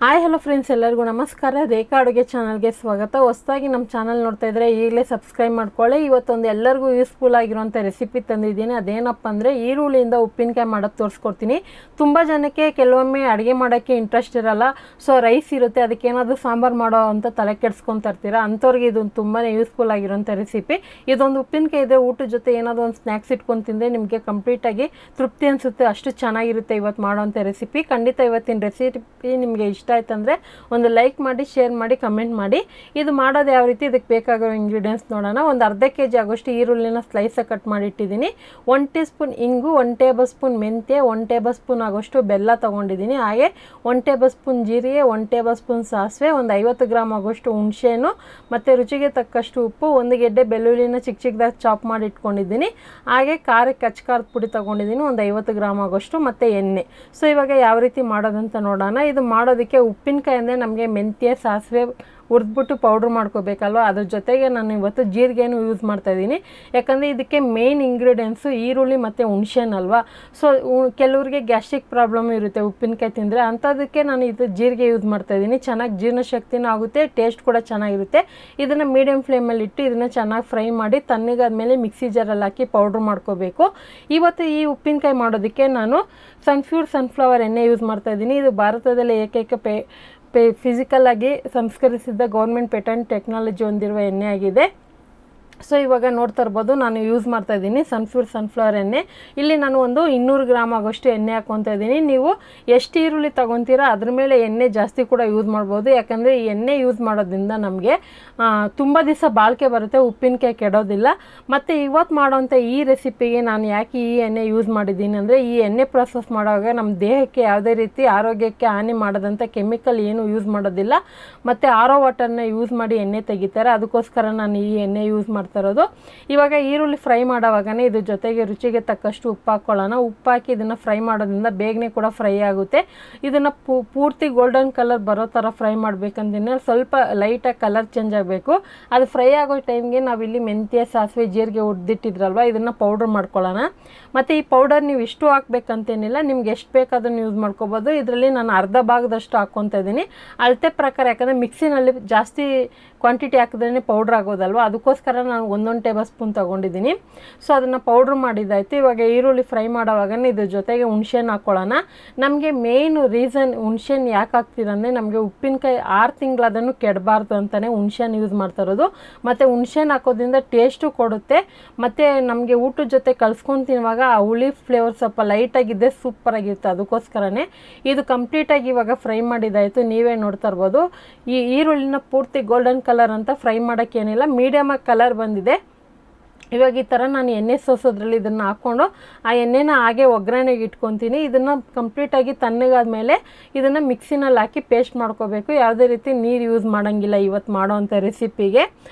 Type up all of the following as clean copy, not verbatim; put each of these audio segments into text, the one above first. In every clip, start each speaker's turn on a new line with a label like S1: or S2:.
S1: Hi hello friends, ಎಲ್ಲರಿಗೂ ನಮಸ್ಕಾರ. ರೇಖಾ ಅಡುಗೆ ಚಾನಲ್ಗೆ ಸ್ವಾಗತ. ಹೊಸದಾಗಿ ನಮ್ಮ ಚಾನಲ್ ನೋಡ್ತಾ ಇದ್ದರೆ ಈಗಲೇ ಸಬ್ಸ್ಕ್ರೈಬ್ ಮಾಡ್ಕೊಳ್ಳಿ. ಇವತ್ತೊಂದು ಎಲ್ಲರಿಗೂ ಯೂಸ್ಫುಲ್ ಆಗಿರುವಂಥ ರೆಸಿಪಿ ತಂದಿದ್ದೀನಿ. ಅದೇನಪ್ಪ ಅಂದರೆ ಈರುಳ್ಳಿಯಿಂದ ಉಪ್ಪಿನಕಾಯಿ ಮಾಡೋದು ತೋರಿಸ್ಕೊಡ್ತೀನಿ. ತುಂಬ ಜನಕ್ಕೆ ಕೆಲವೊಮ್ಮೆ ಅಡುಗೆ ಮಾಡೋಕ್ಕೆ ಇಂಟ್ರೆಸ್ಟ್ ಇರಲ್ಲ. ಸೊ ರೈಸ್ ಇರುತ್ತೆ, ಅದಕ್ಕೇನಾದರೂ ಸಾಂಬಾರು ಮಾಡೋ ಅಂತ ತಲೆ ಕೆಡ್ಸ್ಕೊತಾ ಇರ್ತೀರ. ಅಂಥವ್ರಿಗೆ ಇದು ತುಂಬಾ ಯೂಸ್ಫುಲ್ ಆಗಿರೋಂಥ ರೆಸಿಪಿ. ಇದೊಂದು ಉಪ್ಪಿನಕಾಯಿ ಇದ್ದರೆ ಊಟದ ಜೊತೆ ಏನಾದರೂ ಒಂದು ಸ್ನ್ಯಾಕ್ಸ್ ಇಟ್ಕೊಂಡು ತಿಂದರೆ ನಿಮಗೆ ಕಂಪ್ಲೀಟಾಗಿ ತೃಪ್ತಿ ಅನಿಸುತ್ತೆ. ಅಷ್ಟು ಚೆನ್ನಾಗಿರುತ್ತೆ ಇವತ್ತು ಮಾಡೋವಂಥ ರೆಸಿಪಿ. ಖಂಡಿತ ಇವತ್ತಿನ ರೆಸಿಪಿ ನಿಮಗೆ ಇಷ್ಟ ಆಯ್ತಂದರೆ ಒಂದು ಲೈಕ್ ಮಾಡಿ, ಶೇರ್ ಮಾಡಿ, ಕಮೆಂಟ್ ಮಾಡಿ. ಇದು ಮಾಡೋದು ಯಾವ ರೀತಿ, ಇದಕ್ಕೆ ಬೇಕಾಗಿರೋ ಇಂಗ್ರೀಡಿಯೆಂಟ್ಸ್ ನೋಡೋಣ. ಒಂದು ಅರ್ಧ kg ಆಗೋಷ್ಟು ಈರುಳ್ಳಿನ ಸ್ಲೈಸಾಗಿ ಕಟ್ ಮಾಡಿ ಇಟ್ಟಿದ್ದೀನಿ. 1 ಟೀ ಸ್ಪೂನ್ ಇಂಗು, 1 ಟೇಬಲ್ ಸ್ಪೂನ್ ಮೆಂತ್ಯ, 1 ಟೇಬಲ್ ಸ್ಪೂನ್ ಆಗೋಷ್ಟು ಬೆಲ್ಲ ತೊಗೊಂಡಿದ್ದೀನಿ. ಹಾಗೆ 1 ಟೇಬಲ್ ಸ್ಪೂನ್ ಜೀರಿಗೆ, 1 ಟೇಬಲ್ ಸ್ಪೂನ್ ಸಾಸಿವೆ, ಒಂದು 50 ಗ್ರಾಮ್ ಆಗೋಷ್ಟು ಹುಣಸೆಹಣ್ಣು ಮತ್ತು ರುಚಿಗೆ ತಕ್ಕಷ್ಟು ಉಪ್ಪು, 1 ಗೆಡ್ಡೆ ಬೆಳ್ಳುಳ್ಳಿನ ಚಿಕ್ಕ ಚಿಕ್ಕದಾಗಿ ಚಾಪ್ ಮಾಡಿ ಇಟ್ಕೊಂಡಿದ್ದೀನಿ. ಹಾಗೆ ಖಾರಕ್ಕೆ ಖಾರದ ಪುಡಿ ತೊಗೊಂಡಿದ್ದೀನಿ, ಒಂದು 50 ಗ್ರಾಮ್ ಆಗೋಷ್ಟು, ಮತ್ತು ಎಣ್ಣೆ. ಸೊ ಇವಾಗ ಯಾವ ರೀತಿ ಮಾಡೋದಂತ ನೋಡೋಣ. ಇದು ಮಾಡೋದಕ್ಕೆ ಉಪ್ಪಿನಕಾಯಿ ಅಂದರೆ ನಮಗೆ ಮೆಂತ್ಯ, ಸಾಸಿವೆ ಹುರಿದ್ಬಿಟ್ಟು ಪೌಡ್ರ್ ಮಾಡ್ಕೋಬೇಕಲ್ವ. ಅದ್ರ ಜೊತೆಗೆ ನಾನು ಇವತ್ತು ಜೀರಿಗೆನೂ ಯೂಸ್ ಮಾಡ್ತಾಯಿದ್ದೀನಿ. ಯಾಕಂದರೆ ಇದಕ್ಕೆ ಮೇನ್ ಇಂಗ್ರೀಡಿಯೆಂಟ್ಸು ಈರುಳ್ಳಿ ಮತ್ತು ಹುಣಸೆಹಣ್ಣಲ್ವ. ಸೊ ಕೆಲವರಿಗೆ ಗ್ಯಾಸ್ಟ್ರಿಕ್ ಪ್ರಾಬ್ಲಮ್ ಇರುತ್ತೆ ಉಪ್ಪಿನಕಾಯಿ ತಿಂದರೆ, ಅಂಥದಕ್ಕೆ ನಾನು ಇದು ಜೀರಿಗೆ ಯೂಸ್ ಮಾಡ್ತಾಯಿದ್ದೀನಿ. ಚೆನ್ನಾಗಿ ಜೀರ್ಣಶಕ್ತಿನೂ ಆಗುತ್ತೆ, ಟೇಸ್ಟ್ ಕೂಡ ಚೆನ್ನಾಗಿರುತ್ತೆ. ಇದನ್ನು ಮೀಡಿಯಮ್ ಫ್ಲೇಮಲ್ಲಿ ಇಟ್ಟು ಇದನ್ನು ಚೆನ್ನಾಗಿ ಫ್ರೈ ಮಾಡಿ ತಣ್ಣಗಾದ್ಮೇಲೆ ಮಿಕ್ಸಿ ಜಾರಲ್ಲಿ ಹಾಕಿ ಪೌಡ್ರ್ ಮಾಡ್ಕೋಬೇಕು. ಇವತ್ತು ಈ ಉಪ್ಪಿನಕಾಯಿ ಮಾಡೋದಕ್ಕೆ ನಾನು ಸನ್ಫ್ಲವರ್ ಎಣ್ಣೆ ಯೂಸ್ ಮಾಡ್ತಾಯಿದ್ದೀನಿ. ಇದು ಭಾರತದಲ್ಲಿ ಏಕೈಕ ಫಿಸಿಕಲಾಗಿ ಸಂಸ್ಕರಿಸಿದ ಗೌರ್ಮೆಂಟ್ ಪೇಟೆಂಟ್ ಟೆಕ್ನಾಲಜಿ ಹೊಂದಿರುವ ಎಣ್ಣೆ ಆಗಿದೆ. ಸೊ ಇವಾಗ ನೋಡ್ತಾ ಇರ್ಬೋದು, ನಾನು ಯೂಸ್ ಮಾಡ್ತಾಯಿದ್ದೀನಿ ಸನ್ಫ್ಲವರ್ ಎಣ್ಣೆ. ಇಲ್ಲಿ ನಾನು ಒಂದು 200 ಗ್ರಾಮ್ ಆಗೋಷ್ಟು ಎಣ್ಣೆ ಹಾಕ್ಕೊತಾ ಇದ್ದೀನಿ. ನೀವು ಎಷ್ಟು ಈರುಳ್ಳಿ ತೊಗೊತೀರಾ ಅದ್ರ ಮೇಲೆ ಎಣ್ಣೆ ಜಾಸ್ತಿ ಕೂಡ ಯೂಸ್ ಮಾಡ್ಬೋದು. ಯಾಕಂದರೆ ಈ ಎಣ್ಣೆ ಯೂಸ್ ಮಾಡೋದ್ರಿಂದ ನಮಗೆ ತುಂಬ ದಿವಸ ಬಾಳಿಕೆ ಬರುತ್ತೆ, ಉಪ್ಪಿನಕಾಯಿ ಕೆಡೋದಿಲ್ಲ. ಮತ್ತು ಇವತ್ತು ಮಾಡೋವಂಥ ಈ ರೆಸಿಪಿಗೆ ನಾನು ಯಾಕೆ ಈ ಎಣ್ಣೆ ಯೂಸ್ ಮಾಡಿದ್ದೀನಿ ಅಂದರೆ, ಈ ಎಣ್ಣೆ ಪ್ರಾಸೆಸ್ ಮಾಡುವಾಗ ನಮ್ಮ ದೇಹಕ್ಕೆ ಯಾವುದೇ ರೀತಿ ಆರೋಗ್ಯಕ್ಕೆ ಹಾನಿ ಮಾಡೋದಂಥ ಕೆಮಿಕಲ್ ಏನು ಯೂಸ್ ಮಾಡೋದಿಲ್ಲ. ಮತ್ತು ಆರೋ ವಾಟರ್ನ ಯೂಸ್ ಮಾಡಿ ಎಣ್ಣೆ ತೆಗಿತಾರೆ. ಅದಕ್ಕೋಸ್ಕರ ನಾನು ಈ ಎಣ್ಣೆ ಯೂಸ್ ಮಾಡ್ತಾ ಇರೋದು. ಇವಾಗ ಈರುಳ್ಳಿ ಫ್ರೈ ಮಾಡೋವಾಗನೇ ಇದ್ರ ಜೊತೆಗೆ ರುಚಿಗೆ ತಕ್ಕಷ್ಟು ಉಪ್ಪು ಹಾಕ್ಕೊಳ್ಳೋಣ. ಉಪ್ಪು ಹಾಕಿ ಇದನ್ನು ಫ್ರೈ ಮಾಡೋದ್ರಿಂದ ಬೇಗನೆ ಕೂಡ ಫ್ರೈ ಆಗುತ್ತೆ. ಇದನ್ನು ಪೂರ್ತಿ ಗೋಲ್ಡನ್ ಕಲರ್ ಬರೋ ಥರ ಫ್ರೈ ಮಾಡಬೇಕಂತೀನಿ. ಸ್ವಲ್ಪ ಲೈಟಾಗಿ ಕಲರ್ ಚೇಂಜ್ ಆಗಬೇಕು. ಅದು ಫ್ರೈ ಆಗೋ ಟೈಮ್ಗೆ ನಾವಿಲ್ಲಿ ಮೆಂತ್ಯ, ಸಾಸಿವೆ, ಜೀರಿಗೆ ಹುರಿದಿಟ್ಟಿದ್ರಲ್ವ, ಇದನ್ನು ಪೌಡ್ರ್ ಮಾಡ್ಕೊಳ್ಳೋಣ. ಮತ್ತು ಈ ಪೌಡರ್ ನೀವು ಇಷ್ಟು ಹಾಕ್ಬೇಕಂತೇನಿಲ್ಲ, ನಿಮ್ಗೆ ಎಷ್ಟು ಬೇಕಾದನ್ನು ಯೂಸ್ ಮಾಡ್ಕೋಬೋದು. ಇದರಲ್ಲಿ ನಾನು ಅರ್ಧ ಭಾಗದಷ್ಟು ಹಾಕ್ಕೊತಾ ಇದ್ದೀನಿ ಅಳತೆ ಪ್ರಕಾರ. ಯಾಕಂದರೆ ಮಿಕ್ಸಿನಲ್ಲಿ ಜಾಸ್ತಿ ಕ್ವಾಂಟಿಟಿ ಹಾಕಿದ್ರೇ ಪೌಡ್ರ್ ಆಗೋದಲ್ವ, ಅದಕ್ಕೋಸ್ಕರ ನಾನು 1 ಟೇಬಲ್ ಸ್ಪೂನ್ ತೊಗೊಂಡಿದ್ದೀನಿ. ಸೊ ಅದನ್ನು ಪೌಡ್ರ್ ಮಾಡಿದ್ದಾಯಿತು. ಇವಾಗ ಈರುಳ್ಳಿ ಫ್ರೈ ಮಾಡೋವಾಗನೇ ಇದ್ರ ಜೊತೆಗೆ ಹುಣಸೆಹಣ್ಣು ಹಾಕ್ಕೊಳ್ಳೋಣ. ನಮಗೆ ಮೇನ್ ರೀಸನ್ ಹುಣಸೆಹಣ್ಣು ಯಾಕೆ ಹಾಕ್ತೀರಂದರೆ, ನಮಗೆ ಉಪ್ಪಿನಕಾಯಿ 6 ತಿಂಗಳಾದನ್ನು ಕೆಡಬಾರ್ದು ಅಂತಲೇ ಹುಣಸೆಹಣ್ಣು ಯೂಸ್ ಮಾಡ್ತಾ ಇರೋದು. ಮತ್ತು ಹುಣಸೆಹಣ್ಣು ಹಾಕೋದ್ರಿಂದ ಟೇಸ್ಟು ಕೊಡುತ್ತೆ. ಮತ್ತು ನಮಗೆ ಊಟದ ಜೊತೆ ಕಲ್ಸ್ಕೊಂಡು ತಿನ್ನುವಾಗ ಆ ಹುಳಿ ಫ್ಲೇವರ್ ಸ್ವಲ್ಪ ಲೈಟಾಗಿದ್ದರೆ ಸೂಪರಾಗಿರುತ್ತೆ. ಅದಕ್ಕೋಸ್ಕರನೇ ಇದು ಕಂಪ್ಲೀಟಾಗಿ ಇವಾಗ ಫ್ರೈ ಮಾಡಿದ್ದಾಯಿತು. ನೀವೇ ನೋಡ್ತಾ ಇರ್ಬೋದು, ಈ ಈರುಳ್ಳಿನ ಪೂರ್ತಿ ಗೋಲ್ಡನ್ ಕಲರ್ ಅಂತ ಫ್ರೈ ಮಾಡೋಕ್ಕೇನಿಲ್ಲ, ಮೀಡಿಯಮಾಗಿ ಕಲರ್ ಬಂದಿದೆ. ಇವಾಗ ಈ ಥರ ನಾನು ಎಣ್ಣೆ ಸೋಸೋದ್ರಲ್ಲಿ ಇದನ್ನು ಹಾಕ್ಕೊಂಡು ಆ ಎಣ್ಣೆನ ಹಾಗೆ ಒಗ್ಗರಣೆಗೆ ಇಟ್ಕೊತೀನಿ. ಇದನ್ನು ಕಂಪ್ಲೀಟಾಗಿ ತಣ್ಣಗಾದ್ಮೇಲೆ ಇದನ್ನು ಮಿಕ್ಸಿನಲ್ಲಿ ಹಾಕಿ ಪೇಸ್ಟ್ ಮಾಡ್ಕೋಬೇಕು. ಯಾವುದೇ ರೀತಿ ನೀರು ಯೂಸ್ ಮಾಡೋಂಗಿಲ್ಲ ಇವತ್ತು ಮಾಡೋವಂಥ ರೆಸಿಪಿಗೆ.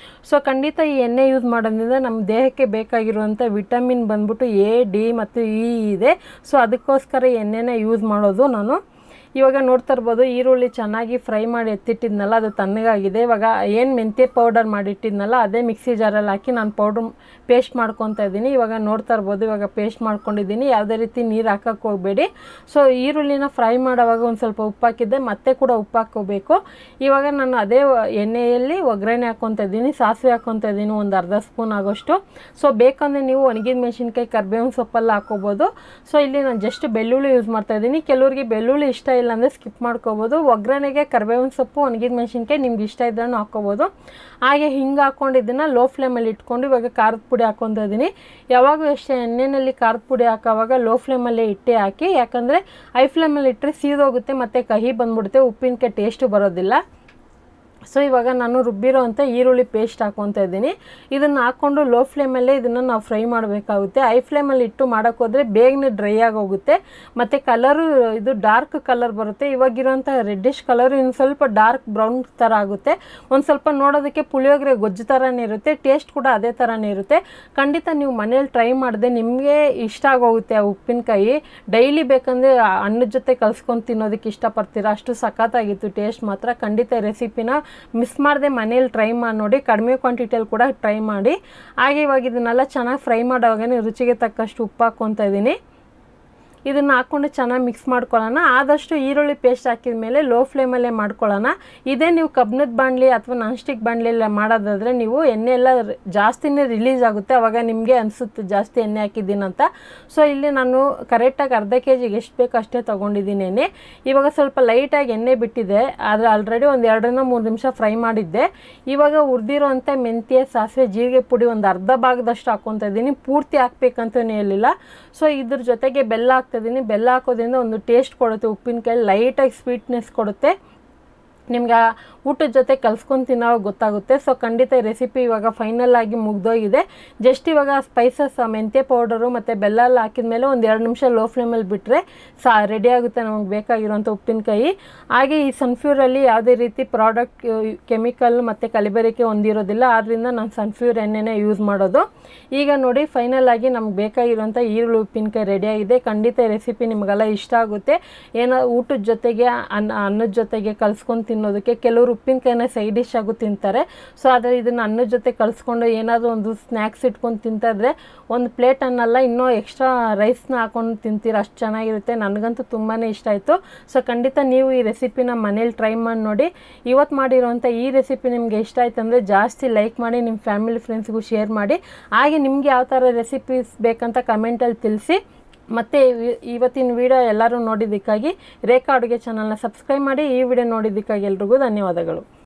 S1: ಸೊ ಖಂಡಿತ ಈ ಎಣ್ಣೆ ಯೂಸ್ ಮಾಡೋದ್ರಿಂದ ನಮ್ಮ ದೇಹಕ್ಕೆ ಬೇಕಾಗಿರುವಂಥ ವಿಟಮಿನ್ ಬಂದ್ಬಿಟ್ಟು A, D ಮತ್ತು E ಇದೆ. ಸೊ ಅದಕ್ಕೋಸ್ಕರ ಈ ಎಣ್ಣೆನ ಯೂಸ್ ಮಾಡೋದು ನಾನು. ಇವಾಗ ನೋಡ್ತಾ ಇರ್ಬೋದು, ಈರುಳ್ಳಿ ಚೆನ್ನಾಗಿ ಫ್ರೈ ಮಾಡಿ ಎತ್ತಿಟ್ಟಿದ್ನಲ್ಲ, ಅದು ತಣ್ಣಗಾಗಿದೆ. ಇವಾಗ ಏನು ಮೆಂತ್ಯ ಪೌಡರ್ ಮಾಡಿಟ್ಟಿದ್ನಲ್ಲ, ಅದೇ ಮಿಕ್ಸಿ ಜಾರಲ್ಲಿ ಹಾಕಿ ನಾನು ಪೇಸ್ಟ್ ಮಾಡ್ಕೊತಾ ಇದ್ದೀನಿ. ಇವಾಗ ನೋಡ್ತಾ ಇರ್ಬೋದು, ಇವಾಗ ಪೇಸ್ಟ್ ಮಾಡ್ಕೊಂಡಿದ್ದೀನಿ. ಯಾವುದೇ ರೀತಿ ನೀರು ಹಾಕೋಕ್ಕೆ ಹೋಗಬೇಡಿ. ಸೊ ಈರುಳ್ಳಿನ ಫ್ರೈ ಮಾಡೋವಾಗ ಒಂದು ಸ್ವಲ್ಪ ಉಪ್ಪು ಹಾಕಿದ್ದೆ, ಮತ್ತೆ ಕೂಡ ಉಪ್ಪು ಹಾಕ್ಕೋಬೇಕು. ಇವಾಗ ನಾನು ಅದೇ ಎಣ್ಣೆಯಲ್ಲಿ ಒಗ್ಗರಣೆ ಹಾಕ್ಕೊತಾ ಇದ್ದೀನಿ. ಸಾಸಿವೆ ಹಾಕ್ಕೊತಾ ಇದ್ದೀನಿ, ಒಂದು ಅರ್ಧ ಸ್ಪೂನ್ ಆಗೋಷ್ಟು. ಸೊ ಬೇಕಂದರೆ ನೀವು ಒಣಗಿದ ಮೆಣಸಿನ್ಕಾಯಿ, ಕರಿಬೇವಿನ ಸೊಪ್ಪೆಲ್ಲ ಹಾಕ್ಕೋಬೋದು. ಸೊ ಇಲ್ಲಿ ನಾನು ಜಸ್ಟ್ ಬೆಳ್ಳುಳ್ಳಿ ಯೂಸ್ ಮಾಡ್ತಾಯಿದ್ದೀನಿ. ಕೆಲವರಿಗೆ ಬೆಳ್ಳುಳ್ಳಿ ಇಷ್ಟ ಇಲ್ಲ ಅಂದರೆ ಸ್ಕಿಪ್ ಮಾಡ್ಕೋಬೋದು. ಒಗ್ಗರಣೆಗೆ ಕರಿಬೇವಿನ ಸೊಪ್ಪು, ಒಣಗಿದ ಮೆಣಸಿನ್ಕಾಯಿ ನಿಮ್ಗೆ ಇಷ್ಟ ಇದ್ರೂ ಹಾಕ್ಕೋಬೋದು. ಹಾಗೆ ಹಿಂಗೆ ಹಾಕ್ಕೊಂಡಿದ್ದನ್ನು ಲೋ ಫ್ಲೇಮಲ್ಲಿ ಇಟ್ಕೊಂಡು ಇವಾಗ ಖಾರದ ಪುಡಿ ಹಾಕ್ಕೊತಾ ಇದ್ದೀನಿ. ಯಾವಾಗೂ ಅಷ್ಟೇ ಎಣ್ಣೆಯಲ್ಲಿ ಖಾರದ ಪುಡಿ ಹಾಕೋವಾಗ ಲೋ ಫ್ಲೇಮಲ್ಲೇ ಇಟ್ಟೆ ಹಾಕಿ. ಯಾಕಂದರೆ ಹೈ ಫ್ಲೇಮಲ್ಲಿ ಇಟ್ಟರೆ ಸೀದೋಗುತ್ತೆ ಮತ್ತು ಕಹಿ ಬಂದ್ಬಿಡುತ್ತೆ, ಉಪ್ಪಿನಕಾಯಿ ಟೇಸ್ಟು ಬರೋದಿಲ್ಲ. ಸೊ ಇವಾಗ ನಾನು ರುಬ್ಬಿರೋ ಅಂಥ ಈರುಳ್ಳಿ ಪೇಸ್ಟ್ ಹಾಕ್ಕೊತಾ ಇದ್ದೀನಿ. ಇದನ್ನು ಹಾಕ್ಕೊಂಡು ಲೋ ಫ್ಲೇಮಲ್ಲೇ ಇದನ್ನು ನಾವು ಫ್ರೈ ಮಾಡಬೇಕಾಗುತ್ತೆ. ಹೈ ಫ್ಲೇಮಲ್ಲಿ ಇಟ್ಟು ಮಾಡೋಕ್ಕೋದ್ರೆ ಬೇಗನೆ ಡ್ರೈ ಆಗೋಗುತ್ತೆ ಮತ್ತು ಕಲರು ಇದು ಡಾರ್ಕ್ ಕಲರ್ ಬರುತ್ತೆ. ಇವಾಗಿರೋಂಥ ರೆಡ್ಡಿಶ್ ಕಲರು ಇನ್ನು ಸ್ವಲ್ಪ ಡಾರ್ಕ್ ಬ್ರೌನ್ ಥರ ಆಗುತ್ತೆ. ಒಂದು ಸ್ವಲ್ಪ ನೋಡೋದಕ್ಕೆ ಪುಳಿಯೋಗರೆ ಗೊಜ್ಜು ಥರನೇ ಇರುತ್ತೆ, ಟೇಸ್ಟ್ ಕೂಡ ಅದೇ ಥರನೇ ಇರುತ್ತೆ. ಖಂಡಿತ ನೀವು ಮನೇಲಿ ಟ್ರೈ ಮಾಡಿದೆ ನಿಮಗೆ ಇಷ್ಟ ಆಗೋಗುತ್ತೆ ಆ ಉಪ್ಪಿನಕಾಯಿ. ಡೈಲಿ ಬೇಕಂದರೆ ಅನ್ನದ ಜೊತೆ ಕಲ್ಸ್ಕೊಂಡು ತಿನ್ನೋದಕ್ಕೆ ಇಷ್ಟಪಡ್ತೀರಾ, ಅಷ್ಟು ಸಖತ್ತಾಗಿತ್ತು ಟೇಸ್ಟ್ ಮಾತ್ರ. ಖಂಡಿತ ರೆಸಿಪಿನ ಮಿಸ್ ಮಾಡದೆ ಮನೇಲಿ ಟ್ರೈ ಮಾಡಿ ನೋಡಿ. ಕಡಿಮೆ ಕ್ವಾಂಟಿಟಿಯಲ್ಲಿ ಕೂಡ ಟ್ರೈ ಮಾಡಿ. ಹಾಗೆ ಇವಾಗ ಇದನ್ನೆಲ್ಲ ಚೆನ್ನಾಗಿ ಫ್ರೈ ಮಾಡೋವಾಗನೇ ರುಚಿಗೆ ತಕ್ಕಷ್ಟು ಉಪ್ಪು ಹಾಕ್ಕೊತಾ ಇದ್ದೀನಿ. ಇದನ್ನು ಹಾಕ್ಕೊಂಡು ಚೆನ್ನಾಗಿ ಮಿಕ್ಸ್ ಮಾಡ್ಕೊಳ್ಳೋಣ. ಆದಷ್ಟು ಈರುಳ್ಳಿ ಪೇಸ್ಟ್ ಹಾಕಿದ ಮೇಲೆ ಲೋ ಫ್ಲೇಮಲ್ಲೇ ಮಾಡ್ಕೊಳ್ಳೋಣ. ಇದೇ ನೀವು ಕಬ್ಬಿಣದ ಬಾಣಲಿ ಅಥವಾ ನಾನ್ ಸ್ಟಿಕ್ ಬಾಣಲಿಯೆಲ್ಲ ಮಾಡೋದಾದರೆ ನೀವು ಎಣ್ಣೆ ಎಲ್ಲ ಜಾಸ್ತಿನೇ ರಿಲೀಸ್ ಆಗುತ್ತೆ. ಆವಾಗ ನಿಮಗೆ ಅನಿಸುತ್ತೆ ಜಾಸ್ತಿ ಎಣ್ಣೆ ಹಾಕಿದ್ದೀನಂತ. ಸೊ ಇಲ್ಲಿ ನಾನು ಕರೆಕ್ಟಾಗಿ ಅರ್ಧ kg ಎಷ್ಟು ಬೇಕು ಅಷ್ಟೇ ತೊಗೊಂಡಿದ್ದೀನಿ ಎಣ್ಣೆ. ಇವಾಗ ಸ್ವಲ್ಪ ಲೈಟಾಗಿ ಎಣ್ಣೆ ಬಿಟ್ಟಿದೆ, ಆದರೆ ಆಲ್ರೆಡಿ ಒಂದು 2-3 ನಿಮಿಷ ಫ್ರೈ ಮಾಡಿದ್ದೆ. ಇವಾಗ ಹುರಿದಿರೋಂಥ ಮೆಂತ್ಯ, ಸಾಸಿವೆ, ಜೀರಿಗೆ ಪುಡಿ ಒಂದು ಅರ್ಧ ಭಾಗದಷ್ಟು ಹಾಕ್ಕೊತಾ ಇದ್ದೀನಿ. ಪೂರ್ತಿ ಹಾಕ್ಬೇಕಂತಲೇ ಹೇಳಿಲ್ಲ. ಸೊ ಇದ್ರ ಜೊತೆಗೆ ಬೆಲ್ಲ ಹಾಕ್ತಾಯಿದ್ದೀನಿ. ಬೆಲ್ಲ ಹಾಕೋದ್ರಿಂದ ಒಂದು ಟೇಸ್ಟ್ ಕೊಡುತ್ತೆ, ಉಪ್ಪಿನಕಾಯಿ ಲೈಟಾಗಿ ಸ್ವೀಟ್ನೆಸ್ ಕೊಡುತ್ತೆ. ನಿಮ್ಗೆ ಊಟದ ಜೊತೆ ಕಲ್ಸ್ಕೊಂಡು ತಿನ್ನೋವಾಗ ಗೊತ್ತಾಗುತ್ತೆ. ಸೊ ಖಂಡಿತ ಈ ರೆಸಿಪಿ ಇವಾಗ ಫೈನಲ್ ಆಗಿ ಮುಗ್ದೋಗಿದೆ. ಜಸ್ಟ್ ಇವಾಗ ಸ್ಪೈಸಸ್ ಮೆಂತ್ಯ ಪೌಡರು ಮತ್ತು ಬೆಲ್ಲ ಎಲ್ಲ ಹಾಕಿದ ಮೇಲೆ ಒಂದು 2 ನಿಮಿಷ ಲೋ ಫ್ಲೇಮಲ್ಲಿ ಬಿಟ್ಟರೆ ರೆಡಿ ಆಗುತ್ತೆ ನಮಗೆ ಬೇಕಾಗಿರೋಂಥ ಉಪ್ಪಿನಕಾಯಿ. ಹಾಗೆ ಈ ಸನ್ಫ್ಯೂರಲ್ಲಿ ಯಾವುದೇ ರೀತಿ ಪ್ರಾಡಕ್ಟ್ ಕೆಮಿಕಲ್ ಮತ್ತು ಕಲಬೆರಕೆ ಹೊಂದಿರೋದಿಲ್ಲ. ಆದ್ದರಿಂದ ನಾನು ಸನ್ಫ್ಯೂರ್ ಎಣ್ಣೆನೇ ಯೂಸ್ ಮಾಡೋದು. ಈಗ ನೋಡಿ ಫೈನಲ್ ಆಗಿ ನಮ್ಗೆ ಬೇಕಾಗಿರೋಂಥ ಈರುಳ್ಳಿ ಉಪ್ಪಿನಕಾಯಿ ರೆಡಿಯಾಗಿದೆ. ಖಂಡಿತ ಈ ರೆಸಿಪಿ ನಿಮಗೆಲ್ಲ ಇಷ್ಟ ಆಗುತ್ತೆ. ಏನೋ ಊಟದ ಜೊತೆಗೆ ಅನ್ನದ ಜೊತೆಗೆ ಕಲ್ಸ್ಕೊಂಡು ತಿನ್ನೋದಕ್ಕೆ ಕೆಲವರು ಉಪ್ಪಿನಕಾಯಿನ ಸೈಡ್ ಡಿಶ್ ಆಗು ತಿಂತಾರೆ. ಸೊ ಆದರೆ ಇದನ್ನು ಅನ್ನದ ಜೊತೆ ಕಲಿಸ್ಕೊಂಡು ಏನಾದರೂ ಒಂದು ಸ್ನ್ಯಾಕ್ಸ್ ಇಟ್ಕೊಂಡು ತಿಂತಾಯಿದ್ರೆ ಒಂದು ಪ್ಲೇಟ್ ಅನ್ನಲ್ಲ, ಇನ್ನೂ ಎಕ್ಸ್ಟ್ರಾ ರೈಸ್ನ ಹಾಕೊಂಡು ತಿಂತೀರ, ಅಷ್ಟು ಚೆನ್ನಾಗಿರುತ್ತೆ. ನನಗಂತೂ ತುಂಬಾ ಇಷ್ಟ ಆಯಿತು. ಸೊ ಖಂಡಿತ ನೀವು ಈ ರೆಸಿಪಿನ ಮನೇಲಿ ಟ್ರೈ ಮಾಡಿ ನೋಡಿ. ಇವತ್ತು ಮಾಡಿರೋಂಥ ಈ ರೆಸಿಪಿ ನಿಮಗೆ ಇಷ್ಟ ಆಯ್ತು ಅಂದರೆ ಜಾಸ್ತಿ ಲೈಕ್ ಮಾಡಿ, ನಿಮ್ಮ ಫ್ಯಾಮಿಲಿ ಫ್ರೆಂಡ್ಸ್ಗೂ ಶೇರ್ ಮಾಡಿ. ಹಾಗೆ ನಿಮಗೆ ಯಾವ ಥರ ರೆಸಿಪೀಸ್ ಬೇಕಂತ ಕಮೆಂಟಲ್ಲಿ ತಿಳಿಸಿ. ಮತ್ತು ಇವತ್ತಿನ ವಿಡಿಯೋ ಎಲ್ಲರೂ ನೋಡಿದ್ದಕ್ಕಾಗಿ ರೇಖಾ ಅಡುಗೆ ಚಾನಲ್ನ ಸಬ್ಸ್ಕ್ರೈಬ್ ಮಾಡಿ. ಈ ವಿಡಿಯೋ ನೋಡಿದ್ದಕ್ಕಾಗಿ ಎಲ್ರಿಗೂ ಧನ್ಯವಾದಗಳು.